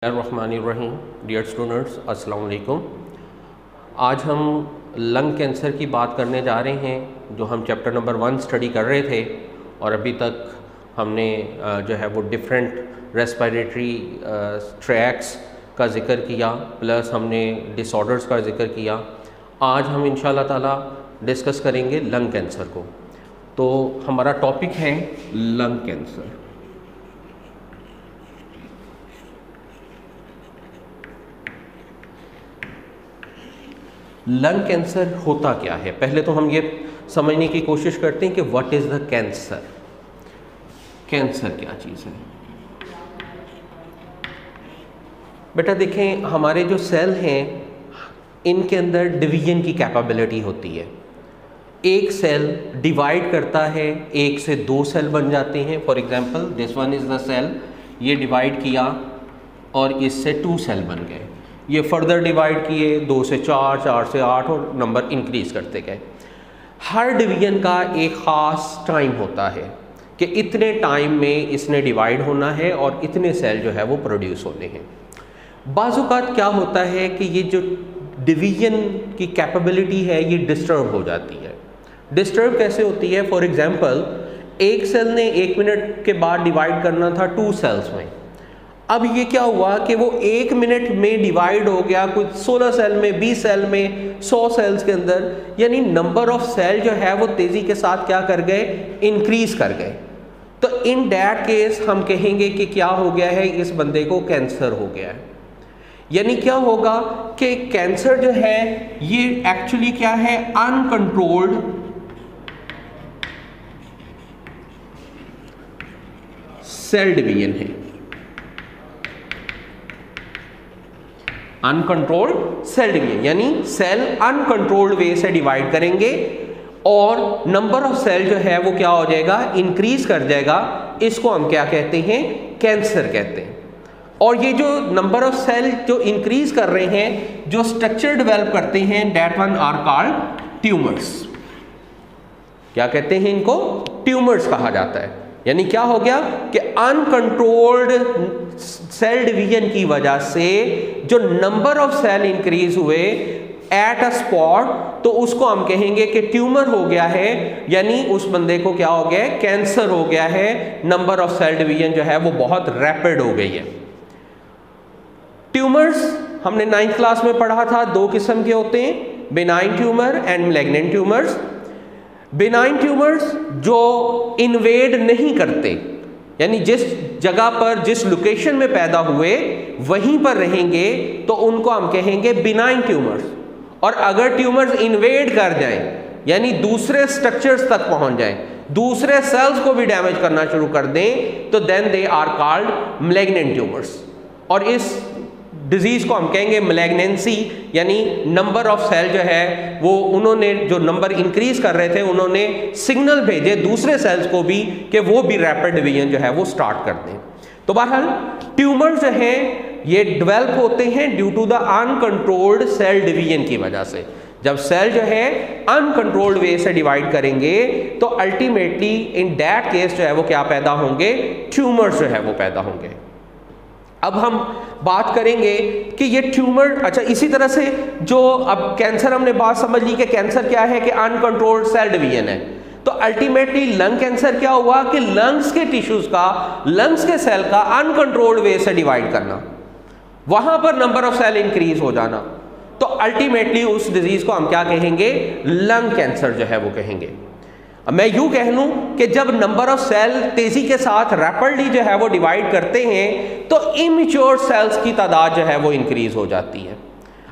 रहमानिर्रहीम। Dear students, अस्सलाम वालेकुम। आज हम लंग कैंसर की बात करने जा रहे हैं, जो हम चैप्टर नंबर 1 स्टडी कर रहे थे और अभी तक हमने जो है वो डिफरेंट रेस्पिरेटरी ट्रैक्स का ज़िक्र किया, प्लस हमने डिसऑर्डर्स का ज़िक्र किया। आज हम इंशाल्लाह ताला डिस्कस करेंगे लंग कैंसर को। तो हमारा टॉपिक है लंग कैंसर। लंग कैंसर होता क्या है, पहले तो हम ये समझने की कोशिश करते हैं कि what is the cancer. Cancer क्या चीज़ है? बेटा देखें, हमारे जो सेल हैं इनके अंदर डिवीजन की कैपेबिलिटी होती है। एक सेल डिवाइड करता है, एक से 2 सेल बन जाते हैं। For example this one is the cell, ये डिवाइड किया और इससे 2 सेल बन गए। ये फर्दर डिवाइड किए, 2 से 4, 4 से 8 और नंबर इंक्रीज़ करते गए। हर डिवीजन का एक ख़ास टाइम होता है कि इतने टाइम में इसने डिवाइड होना है और इतने सेल जो है वो प्रोड्यूस होने हैं। बाज़-औक़ात क्या होता है कि ये जो डिवीजन की कैपेबिलिटी है ये डिस्टर्ब हो जाती है। डिस्टर्ब कैसे होती है? फॉर एग्ज़ाम्पल एक सेल ने 1 मिनट के बाद डिवाइड करना था 2 सेल्स में। अब ये क्या हुआ कि वो 1 मिनट में डिवाइड हो गया कुछ 16 सेल में, 20 सेल में, 100 सेल्स के अंदर। यानी नंबर ऑफ सेल जो है वो तेज़ी के साथ क्या कर गए? इंक्रीज़ कर गए। तो इन दैट केस हम कहेंगे कि क्या हो गया है, इस बंदे को कैंसर हो गया है। यानी क्या होगा कि कैंसर जो है ये एक्चुअली क्या है? अनकंट्रोल्ड सेल डिवीजन है। अनकंट्रोल्ड सेल डिवीजन यानी सेल अनकंट्रोल्ड वे से डिवाइड करेंगे और नंबर ऑफ सेल जो है वो क्या हो जाएगा? इंक्रीज कर जाएगा। इसको हम क्या कहते हैं? कैंसर कहते हैं। और ये जो नंबर ऑफ सेल जो इंक्रीज कर रहे हैं, जो स्ट्रक्चर डेवलप करते हैं, that one are called tumours. क्या कहते हैं इनको? ट्यूमर्स कहा जाता है। यानी क्या हो गया कि अनकंट्रोल्ड सेल डिवीजन की वजह से जो नंबर ऑफ सेल इंक्रीज हुए एट अ स्पॉट, तो उसको हम कहेंगे कि ट्यूमर हो गया है। यानी उस बंदे को क्या हो गया है? कैंसर हो गया है। नंबर ऑफ सेल डिवीजन जो है वो बहुत रैपिड हो गई है। ट्यूमर्स हमने 9th क्लास में पढ़ा था, 2 किस्म के होते हैं, benign tumour and malignant tumours. Benign tumours जो इन्वेड नहीं करते, यानी जिस जगह पर, जिस लोकेशन में पैदा हुए वहीं पर रहेंगे, तो उनको हम कहेंगे बिनाइन ट्यूमर्स। और अगर ट्यूमर्स इन्वेड कर जाएं, यानी दूसरे स्ट्रक्चर्स तक पहुंच जाएं, दूसरे सेल्स को भी डैमेज करना शुरू कर दें, तो then they are called malignant tumours. और इस डिजीज़ को हम कहेंगे मैलिग्नेंसी, यानी नंबर ऑफ सेल जो है वो उन्होंने जो नंबर इंक्रीज कर रहे थे, उन्होंने सिग्नल भेजे दूसरे सेल्स को भी कि वो भी रैपिड डिवीजन जो है वो स्टार्ट कर दें। तो बहरहाल ट्यूमर जो हैं ये डेवलप होते हैं due to the uncontrolled cell division की वजह से। जब सेल जो है अनकंट्रोल्ड वे से डिवाइड करेंगे तो अल्टीमेटली इन दैट केस जो है वो क्या पैदा होंगे? ट्यूमर्स जो है वो पैदा होंगे। अब हम बात करेंगे कि ये ट्यूमर, अच्छा इसी तरह से जो अब कैंसर हमने बात समझ ली कि कैंसर क्या है कि अनकंट्रोल्ड सेल डिवीजन है। तो अल्टीमेटली लंग कैंसर क्या हुआ कि लंग्स के टिश्यूज का, लंग्स के सेल का अनकंट्रोल्ड वे से डिवाइड करना, वहां पर नंबर ऑफ सेल इंक्रीज हो जाना। तो अल्टीमेटली उस डिजीज को हम क्या कहेंगे? लंग कैंसर जो है वो कहेंगे। मैं यूं कह लूं कि जब नंबर ऑफ सेल तेजी के साथ रैपिडली जो है वो डिवाइड करते हैं तो इमेच्योर सेल्स की तादाद जो है वो इंक्रीज हो जाती है।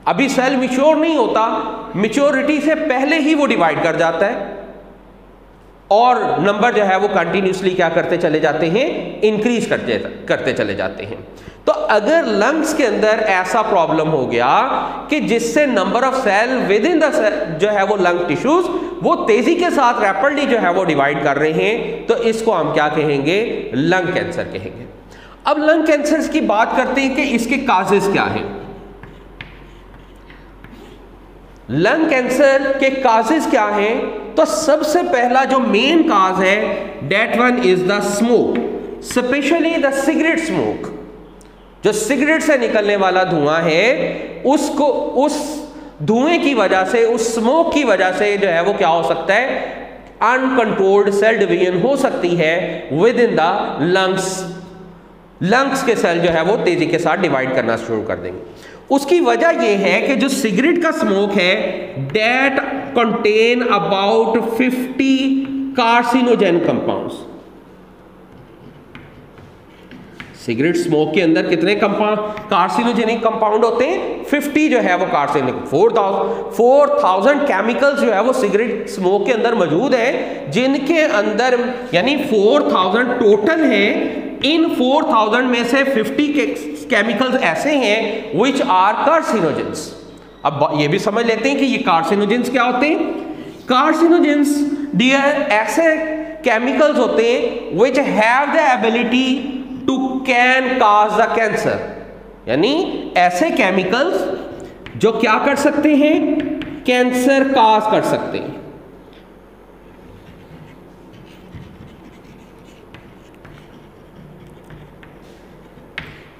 अभी सेल मैच्योर नहीं होता, मैच्योरिटी से पहले ही वो डिवाइड कर जाता है और नंबर जो है वो कंटिन्यूसली क्या करते चले जाते हैं? इंक्रीज करते चले जाते हैं। तो अगर लंग्स के अंदर ऐसा प्रॉब्लम हो गया कि जिससे number of cell within the जो है वो लंग टिश्यूज वो तेजी के साथ रैपिडली जो है वो डिवाइड कर रहे हैं, तो इसको हम क्या कहेंगे? लंग कैंसर कहेंगे। अब लंग कैंसर की बात करते हैं कि इसके काजेस क्या हैं। लंग कैंसर के काजेस क्या हैं? तो सबसे पहला जो मेन काज है that one is the smoke, specially the cigarette smoke. जो सिगरेट से निकलने वाला धुआं है उसको, उस धुएं की वजह से, उस स्मोक की वजह से जो है वो क्या हो सकता है, अनकंट्रोल्ड सेल डिवीजन हो सकती है with in the lungs. Lungs के सेल जो है वो तेजी के साथ डिवाइड करना शुरू कर देंगे। उसकी वजह यह है कि जो सिगरेट का स्मोक है that contain about 50 carcinogen compounds. Cigarette smoke के अंदर कितने कार्सिनोजेनिक कंपाउंड होते हैं? 50 जो है वो कार्सिनोजेनिक, 4000 केमिकल्स जो है वो सिगरेट स्मोक के अंदर मौजूद है, जिनके अंदर यानी 4000 टोटल है। इन 4000 में से 50 केमिकल्स ऐसे हैं विच आर कार्सिनोजेंस। अब ये भी समझ लेते हैं कि ये कार्सिनोजेंस क्या होते हैं। कार्सिनोजेंस डियर ऐसे केमिकल्स होते हैं which have the ability to can cause the cancer, यानी ऐसे केमिकल्स जो क्या कर सकते हैं, कैंसर काज कर सकते हैं।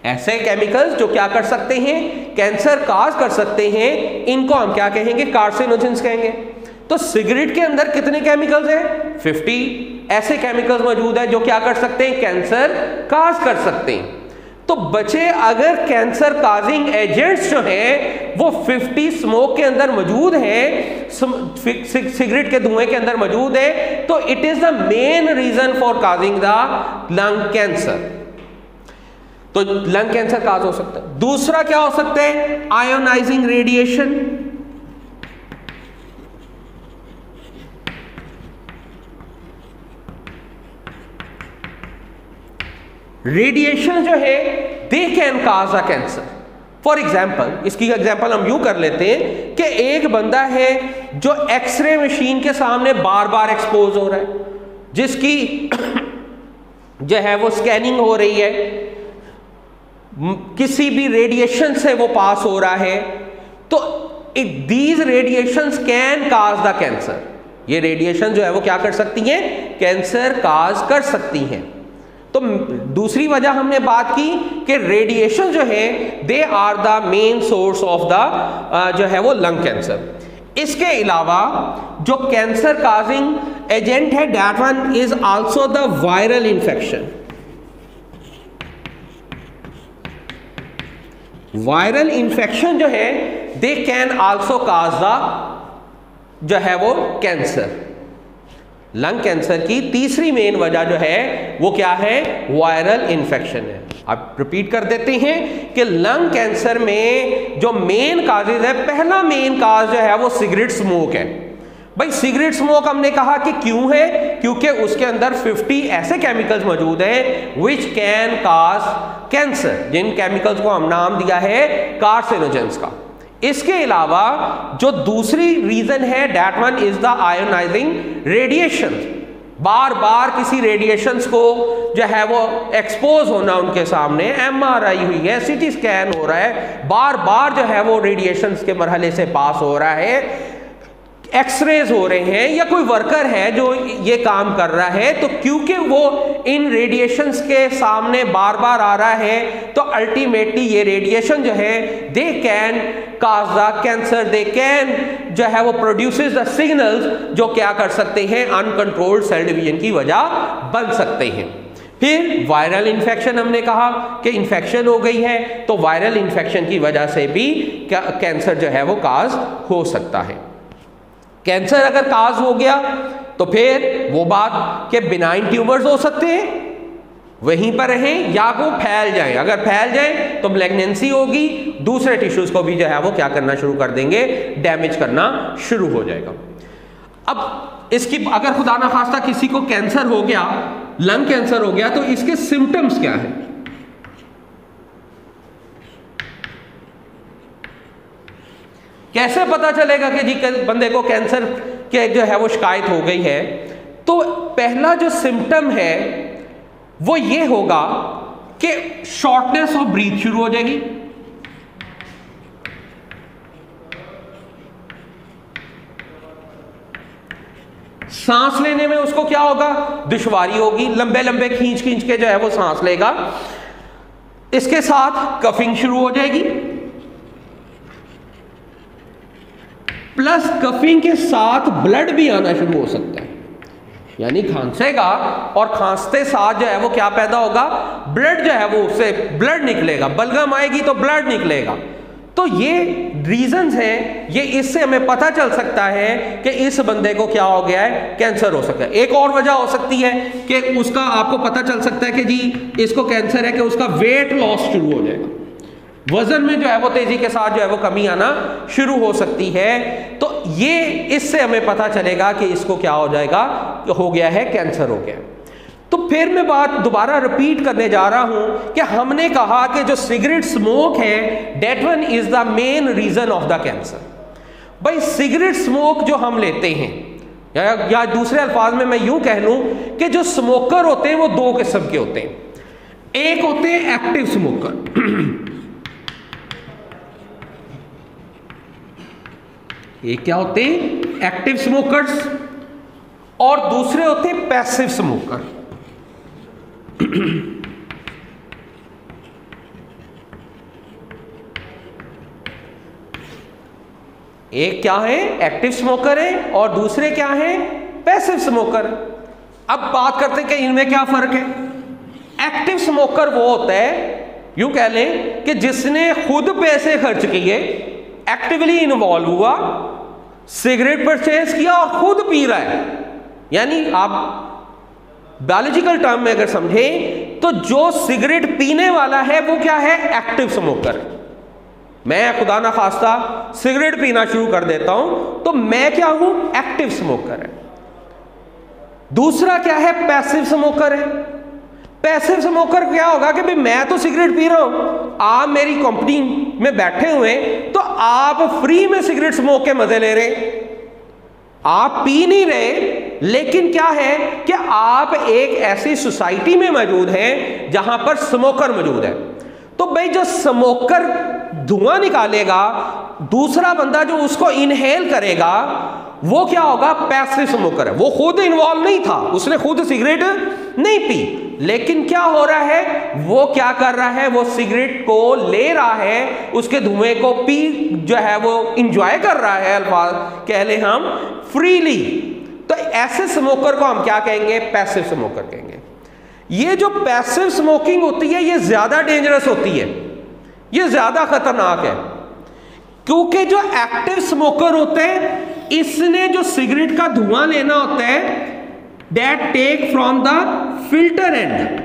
ऐसे केमिकल्स जो क्या कर सकते हैं, कैंसर काज कर सकते हैं, इनको हम क्या कहेंगे, कार्सिनोजेंस कहेंगे। तो सिगरेट के अंदर कितने केमिकल्स हैं? 50 ऐसे केमिकल्स मौजूद हैं जो क्या कर सकते हैं, कैंसर काज कर सकते हैं। तो बचे अगर कैंसर काजिंग एजेंट्स जो हैं वो 50 स्मोक के अंदर मौजूद हैं, सिगरेट के धुएं के अंदर मौजूद है, तो it is the main reason for causing the lung cancer. तो लंग कैंसर काज हो सकता है। दूसरा क्या हो सकता है, आयोनाइजिंग रेडिएशन। रेडिएशन जो है they can cause a cancer. For example, इसकी एग्जाम्पल हम यूं कर लेते हैं कि एक बंदा है जो एक्सरे मशीन के सामने बार बार एक्सपोज हो रहा है, जिसकी जो है वो स्कैनिंग हो रही है, किसी भी रेडिएशन से वो पास हो रहा है, तो these radiations can cause the cancer. ये रेडिएशन जो है वो क्या कर सकती हैं, कैंसर काज कर सकती हैं। तो दूसरी वजह हमने बात की कि रेडिएशन जो है they are the main source of the जो है वो लंग कैंसर। इसके अलावा जो कैंसर काजिंग एजेंट है that one is also the viral infection. Viral infection जो है they can also cause the जो है वो कैंसर। लंग कैंसर की तीसरी मेन वजह जो है वो क्या है, वायरल इन्फेक्शन है। अब रिपीट कर देते हैं कि लंग कैंसर में जो मेन काजेज है, पहला मेन काज जो है वो सिगरेट स्मोक है। भाई सिगरेट स्मोक हमने कहा कि क्यों है, क्योंकि उसके अंदर 50 ऐसे केमिकल्स मौजूद हैं विच कैन काज कैंसर, जिन केमिकल्स को हम नाम दिया है कार्सिनोजेंस का। इसके अलावा जो दूसरी रीजन है that one is the ionising radiation. बार बार किसी रेडिएशंस को जो है वो एक्सपोज होना उनके सामने, MRI हुई है, CT स्कैन हो रहा है, बार बार जो है वो रेडिएशंस के मरहले से पास हो रहा है, एक्सरेज हो रहे हैं, या कोई वर्कर है जो ये काम कर रहा है, तो क्योंकि वो इन रेडिएशंस के सामने बार बार आ रहा है, तो अल्टीमेटली ये रेडिएशन जो है they can cause the cancer, they can जो है वो प्रोड्यूसेस द सिग्नल्स जो क्या कर सकते हैं, अनकंट्रोल्ड सेल डिवीजन की वजह बन सकते हैं। फिर वायरल इन्फेक्शन, हमने कहा कि इन्फेक्शन हो गई है तो वायरल इन्फेक्शन की वजह से भी कैंसर जो है वो काज हो सकता है। कैंसर अगर काज हो गया तो फिर वो बात कि बिनाइन ट्यूमर्स हो सकते हैं, वहीं पर रहें, या वो फैल जाएं। अगर फैल जाएं तो मैलिग्नेंसी होगी, दूसरे टिश्यूज को भी जो है वो क्या करना शुरू कर देंगे, डैमेज करना शुरू हो जाएगा। अब इसकी अगर खुदा ना खास्ता किसी को कैंसर हो गया, लंग कैंसर हो गया, तो इसके सिम्टम्स क्या है? कैसे पता चलेगा कि जी बंदे को कैंसर के जो है वो शिकायत हो गई है? तो पहला जो सिम्टम है वो ये होगा कि शॉर्टनेस ऑफ ब्रीथ शुरू हो जाएगी, सांस लेने में उसको क्या होगा, दुश्वारी होगी, लंबे लंबे खींच खींच के जो है वो सांस लेगा। इसके साथ कफिंग शुरू हो जाएगी, प्लस कफिंग के साथ ब्लड भी आना शुरू हो सकता है, यानी खांसेगा और खांसते साथ जो है वो क्या पैदा होगा, ब्लड जो है वो उससे ब्लड निकलेगा, बलगम आएगी तो ब्लड निकलेगा। तो ये रीजंस हैं, ये इससे हमें पता चल सकता है कि इस बंदे को क्या हो गया है, कैंसर हो सकता है। एक और वजह हो सकती है कि उसका आपको पता चल सकता है कि जी इसको कैंसर है कि उसका वेट लॉस शुरू हो जाएगा, वजन में जो है वो तेजी के साथ जो है वो कमी आना शुरू हो सकती है। तो ये इससे हमें पता चलेगा कि इसको क्या हो जाएगा, हो गया है, कैंसर हो गया। तो फिर मैं बात दोबारा रिपीट करने जा रहा हूं कि हमने कहा कि जो सिगरेट स्मोक है that one is the main reason of the cancer. भाई सिगरेट स्मोक जो हम लेते हैं, या दूसरे अल्फाज में मैं यूं कह लूं कि जो स्मोकर होते हैं वो दो किस्म के होते हैं। एक होते हैं एक्टिव स्मोकर, एक क्या होते हैं, एक्टिव स्मोकर्स, और दूसरे होते हैं पैसिव स्मोकर। एक क्या है, एक्टिव स्मोकर है, और दूसरे क्या है, पैसिव स्मोकर। अब बात करते हैं कि इनमें क्या फर्क है। एक्टिव स्मोकर वो होता है, यूं कह लें कि जिसने खुद पैसे खर्च किए, एक्टिवली इन्वॉल्व हुआ, सिगरेट परचेज किया और खुद पी रहा है। यानी आप बायोलॉजिकल टर्म में अगर समझें तो जो सिगरेट पीने वाला है वो क्या है, एक्टिव स्मोकर। मैं खुदा ना खास्ता सिगरेट पीना शुरू कर देता हूं तो मैं क्या हूं, एक्टिव स्मोकर है। दूसरा क्या है, पैसिव स्मोकर है। पैसिव स्मोकर क्या होगा कि भाई मैं तो सिगरेट पी रहा हूं, आप मेरी कंपनी में बैठे हुए तो आप फ्री में सिगरेट स्मोक के मजे ले रहे, आप पी नहीं रहे, लेकिन क्या है कि आप एक ऐसी सोसाइटी में मौजूद हैं जहां पर स्मोकर मौजूद है। तो भाई जो स्मोकर धुआं निकालेगा, दूसरा बंदा जो उसको इनहेल करेगा, वो क्या होगा, पैसिव स्मोकर है। वो खुद इन्वॉल्व नहीं था, उसने खुद सिगरेट नहीं पी, लेकिन क्या हो रहा है, वो क्या कर रहा है, वो सिगरेट को ले रहा है, उसके धुएं को पी जो है वो इंजॉय कर रहा है, अल्फाज कह ले हम फ्रीली। तो ऐसे स्मोकर को हम क्या कहेंगे, पैसिव स्मोकर कहेंगे। ये जो पैसिव स्मोकिंग होती है ये ज्यादा डेंजरस होती है, ये ज्यादा खतरनाक है, क्योंकि जो एक्टिव स्मोकर होते हैं इसने जो सिगरेट का धुआं लेना होता है, that take from the filter end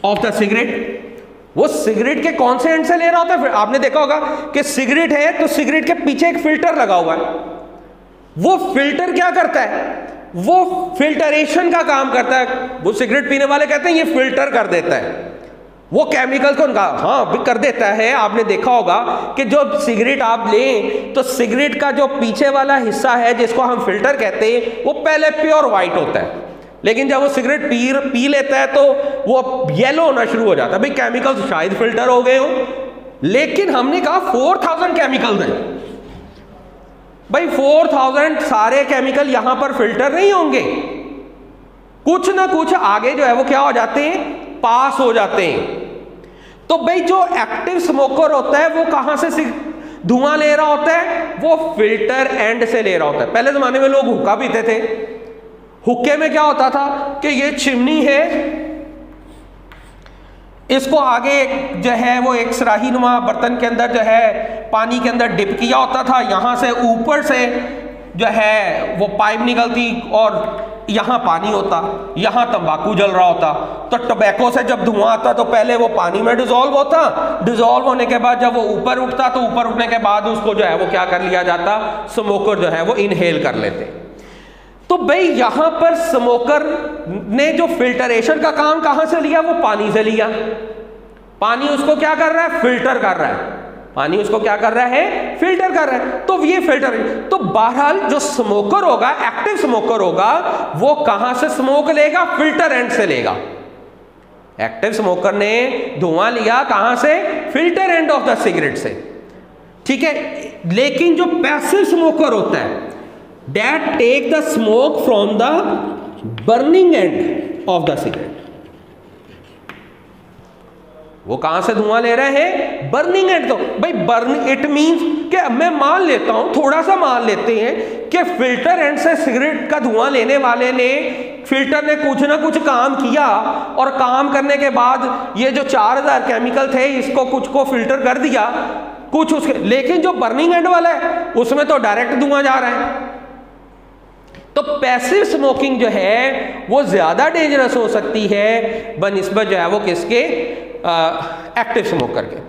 of the cigarette. वो सिगरेट के कौन से एंड से ले रहा होता है, आपने देखा होगा कि सिगरेट है तो सिगरेट के पीछे एक फिल्टर लगा हुआ है। वो फिल्टर क्या करता है, वो फिल्टरेशन का काम करता है। वो सिगरेट पीने वाले कहते हैं ये फिल्टर कर देता है, वो केमिकल को हाँ कर देता है। आपने देखा होगा कि जो सिगरेट आप लें तो सिगरेट का जो पीछे वाला हिस्सा है जिसको हम फिल्टर कहते हैं वो पहले प्योर वाइट होता है, लेकिन जब वो सिगरेट पी लेता है तो वो येलो होना शुरू हो जाता है। भाई केमिकल्स शायद फिल्टर हो गए हो, लेकिन हमने कहा 4000 केमिकल्स हैं। भाई 4000 सारे केमिकल यहां पर फिल्टर नहीं होंगे, कुछ ना कुछ आगे जो है वो क्या हो जाते हैं, पास हो जाते हैं। तो भाई जो एक्टिव स्मोकर होता है वो कहां से धुआं ले रहा होता है, वो फिल्टर एंड से ले रहा होता है। पहले जमाने में लोग हुक्का पीते थे, हुक्के में क्या होता था कि ये चिमनी है, इसको आगे जो है वो एक सराही नुमा बर्तन के अंदर जो है पानी के अंदर डिप किया होता था, यहां से ऊपर से जो है वो पाइप निकलती और यहां पानी होता, यहां तंबाकू जल रहा होता। तो टोबैको से जब धुआं आता तो पहले वो पानी में डिसॉल्व होता, डिसॉल्व होने के बाद जब वो ऊपर उठता तो ऊपर उठने के बाद उसको जो है वो क्या कर लिया जाता, स्मोकर जो है वो इनहेल कर लेते। तो भाई यहां पर स्मोकर ने जो फिल्टरेशन का काम कहां से लिया, वो पानी से लिया। पानी उसको क्या कर रहा है, फिल्टर कर रहा है। पानी उसको क्या कर रहा है, फिल्टर कर रहा है। तो ये फिल्टर, तो बहरहाल जो स्मोकर होगा, एक्टिव स्मोकर होगा, वो कहां से स्मोक लेगा, फिल्टर एंड से लेगा। एक्टिव स्मोकर ने धुआं लिया कहां से, filter end of the cigarette से, ठीक है। लेकिन जो पैसिव स्मोकर होता है, that take the smoke from the burning end of the cigarette, वो कहां से धुआं ले रहे हैं? Burning at. तो भाई बर्न इट मींस कि मैं मान लेता हूं, थोड़ा सा मान लेते हैं कि फिल्टर एंड से सिगरेट का धुआं लेने वाले ने, फिल्टर ने कुछ ना कुछ काम किया और काम करने के बाद ये जो 4000 केमिकल थे इसको कुछ को फिल्टर कर दिया कुछ उसके, लेकिन जो बर्निंग एंड वाला है उसमें तो डायरेक्ट धुआं जा रहा है। तो पैसिव स्मोकिंग जो है वो ज्यादा डेंजरस हो सकती है बनिस्बत जो है वो किसके? एक्टिव स्मोकर के।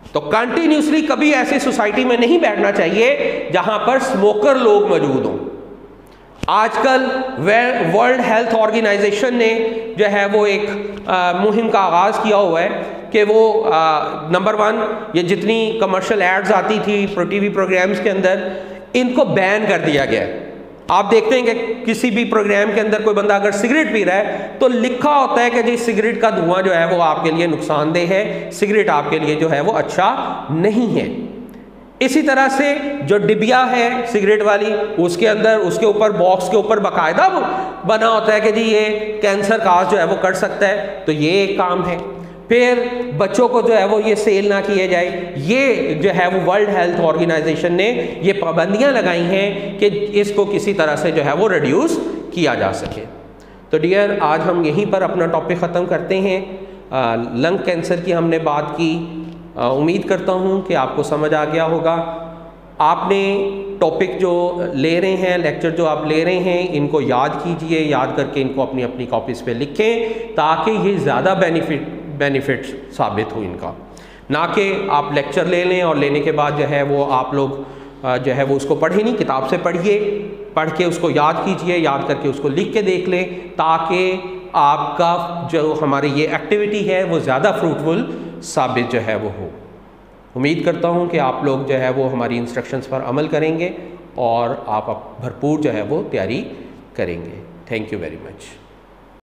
तो कंटिन्यूसली कभी ऐसी सोसाइटी में नहीं बैठना चाहिए जहां पर स्मोकर लोग मौजूद हों। आजकल वर्ल्ड हेल्थ ऑर्गेनाइजेशन ने जो है वो एक मुहिम का आगाज़ किया हुआ है कि वो नंबर 1 ये जितनी कमर्शियल एड्स आती थी टीवी प्रोग्राम्स के अंदर, इनको बैन कर दिया गया है। आप देखते हैं कि किसी भी प्रोग्राम के अंदर कोई बंदा अगर सिगरेट पी रहा है तो लिखा होता है कि जी सिगरेट का धुआं जो है वो आपके लिए नुकसानदेह है, सिगरेट आपके लिए जो है वो अच्छा नहीं है। इसी तरह से जो डिबिया है सिगरेट वाली, उसके अंदर उसके ऊपर बॉक्स के ऊपर बाकायदा बना होता है कि जी ये कैंसर काज जो है वो कर सकता है, तो ये एक काम है। फिर बच्चों को जो है वो ये सेल ना किए जाए, ये जो है वो वर्ल्ड हेल्थ ऑर्गेनाइजेशन ने ये पाबंदियां लगाई हैं कि इसको किसी तरह से जो है वो रिड्यूस किया जा सके। तो डियर, आज हम यहीं पर अपना टॉपिक ख़त्म करते हैं। लंग कैंसर की हमने बात की। उम्मीद करता हूँ कि आपको समझ आ गया होगा। आपने टॉपिक जो ले रहे हैं, लेक्चर जो आप ले रहे हैं, इनको याद कीजिए, याद करके इनको अपनी अपनी कॉपीज़ पे लिखें ताकि ये ज़्यादा बेनिफिट साबित हो इनका, ना कि आप लेक्चर ले लें और लेने के बाद जो है वो आप लोग जो है वो उसको पढ़े नहीं। किताब से पढ़िए, पढ़ के उसको याद कीजिए, याद करके उसको लिख के देख लें ताकि आपका जो हमारी ये एक्टिविटी है वो ज़्यादा फ्रूटफुल साबित जो है वो हो। उम्मीद करता हूँ कि आप लोग जो है वो हमारी इंस्ट्रक्शंस पर अमल करेंगे और आप भरपूर जो है वो तैयारी करेंगे। Thank you very much.